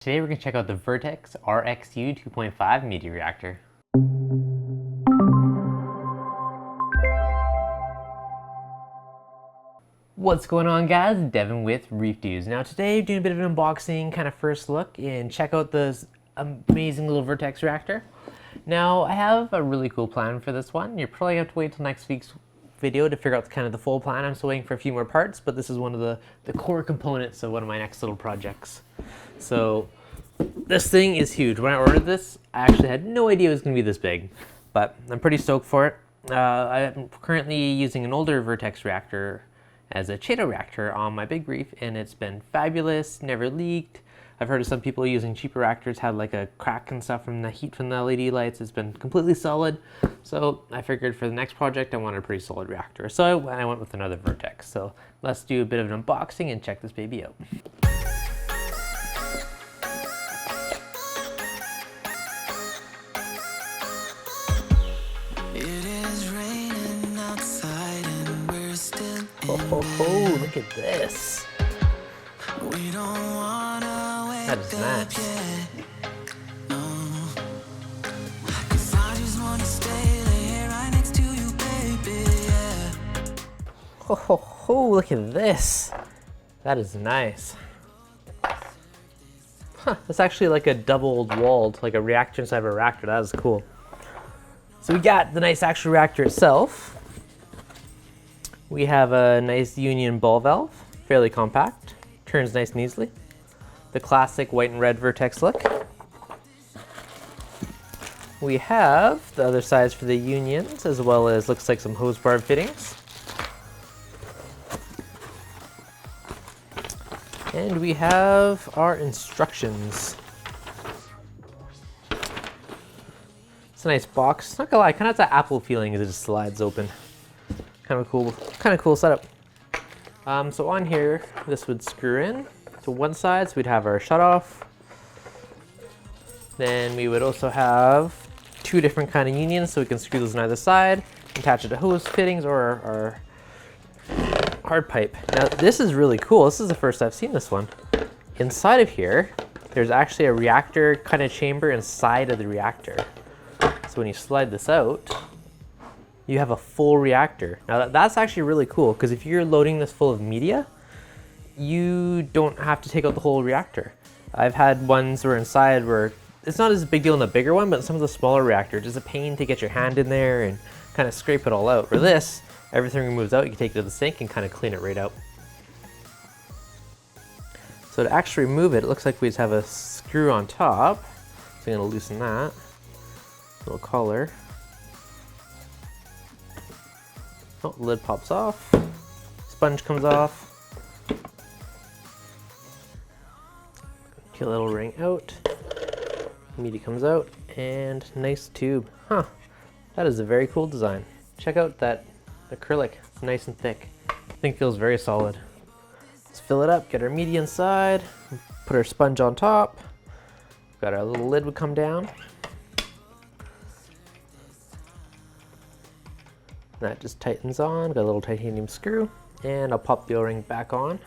Today we're going to check out the Vertex RXU 2.5 media reactor. What's going on, guys? Devin with ReefDudes. Now today doing a bit of an unboxing, kind of first look, and check out this amazing little Vertex reactor. Now I have a really cool plan for this one. You're probably going to have to wait till next week's video to figure out kind of the full plan. I'm still waiting for a few more parts, but this is one of the core components of one of my next little projects. So this thing is huge. When I ordered this, I actually had no idea it was going to be this big, but I'm pretty stoked for it. I'm currently using an older Vertex reactor as a chaeto reactor on my big reef, and it's been fabulous, never leaked. I've heard of some people using cheaper reactors had like a crack and stuff from the heat from the LED lights. It's been completely solid. So I figured for the next project I wanted a pretty solid reactor. So I went with another Vertex. So let's do a bit of an unboxing and check this baby out. Oh, look at this. We don't wanna wait. That is nice. Cause I just wanna stay here right next to you, baby, yeah. Oh, look at this. That is nice. Huh, that's actually like a doubled walled, like a reactor inside of a reactor. That is cool. So we got the nice actual reactor itself. We have a nice union ball valve, fairly compact, turns nice and easily. The classic white and red Vertex look. We have the other sides for the unions, as well as looks like some hose barb fittings. And we have our instructions. It's a nice box. Not gonna lie, kind of has that Apple feeling as it just slides open. Kind of cool setup. So on here, this would screw in to one side, so we'd have our shutoff. Then we would also have two different kind of unions, so we can screw those on either side, attach it to hose fittings or our hard pipe. Now this is really cool. This is the first I've seen this one. Inside of here, there's actually a reactor kind of chamber inside of the reactor. So when you slide this out, you have a full reactor. Now that's actually really cool, because if you're loading this full of media, you don't have to take out the whole reactor. I've had ones where inside where it's not as big deal in the bigger one, but some of the smaller reactors, it's a pain to get your hand in there and kind of scrape it all out. For this, everything moves out, you can take it to the sink and kind of clean it right out. So to actually remove it, it looks like we just have a screw on top. So I'm gonna loosen that. Little collar. Oh, the lid pops off, sponge comes off, get a little ring out, media comes out, and nice tube. Huh, that is a very cool design. Check out that acrylic, it's nice and thick. I think it feels very solid. Let's fill it up, get our media inside, put our sponge on top, got our little lid would come down. That just tightens on, got a little titanium screw, and I'll pop the O-ring back on.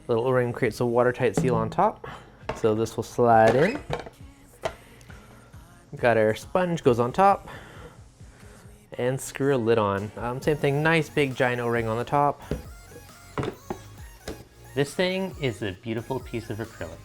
The little O-ring creates a watertight seal on top, so this will slide in. Got our sponge, goes on top, and screw a lid on. Same thing, nice big giant O-ring on the top. This thing is a beautiful piece of acrylic.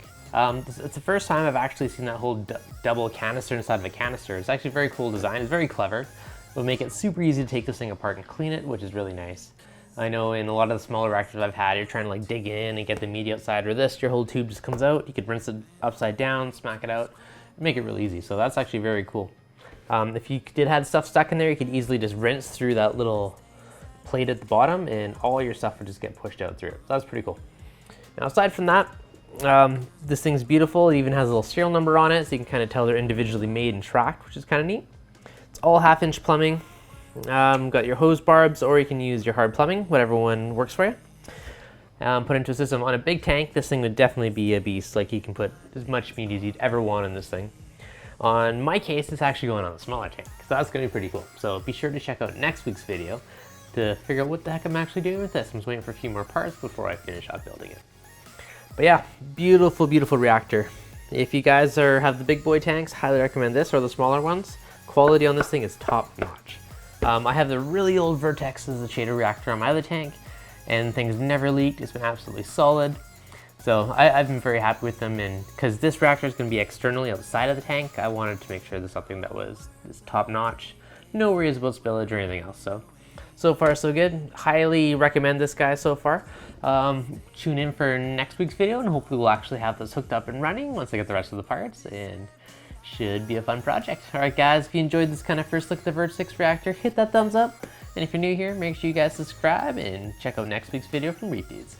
It's the first time I've actually seen that whole double canister inside of a canister. It's actually a very cool design, it's very clever. It'll make it super easy to take this thing apart and clean it, which is really nice. I know in a lot of the smaller reactors I've had, you're trying to like dig in and get the media outside. Or this, your whole tube just comes out. You could rinse it upside down, smack it out, make it really easy. So that's actually very cool. If you did have stuff stuck in there, you could easily just rinse through that little plate at the bottom and all your stuff would just get pushed out through it. So that's pretty cool. Now aside from that, this thing's beautiful. It even has a little serial number on it, so you can kind of tell they're individually made and tracked, which is kind of neat. It's all 1/2-inch plumbing. Got your hose barbs, or you can use your hard plumbing, whatever one works for you. Put into a system on a big tank. This thing would definitely be a beast. Like, you can put as much meat as you'd ever want in this thing. On my case, it's actually going on a smaller tank, so that's gonna be pretty cool. So be sure to check out next week's video to figure out what the heck I'm actually doing with this. I'm just waiting for a few more parts before I finish up building it. But yeah, beautiful, beautiful reactor. If you guys have the big boy tanks, highly recommend this, or the smaller ones. Quality on this thing is top notch. I have the really old Vertex as a chaeto reactor on my other tank, and things never leaked. It's been absolutely solid. So I've been very happy with them, and because this reactor is going to be externally outside of the tank, I wanted to make sure there's something that was top notch. No worries about spillage or anything else. So far so good. Highly recommend this guy so far. Tune in for next week's video, and hopefully we'll actually have this hooked up and running once I get the rest of the parts, and should be a fun project. All right guys, if you enjoyed this kind of first look at the Vertex reactor, hit that thumbs up. And if you're new here, make sure you guys subscribe and check out next week's video from ReefDudes.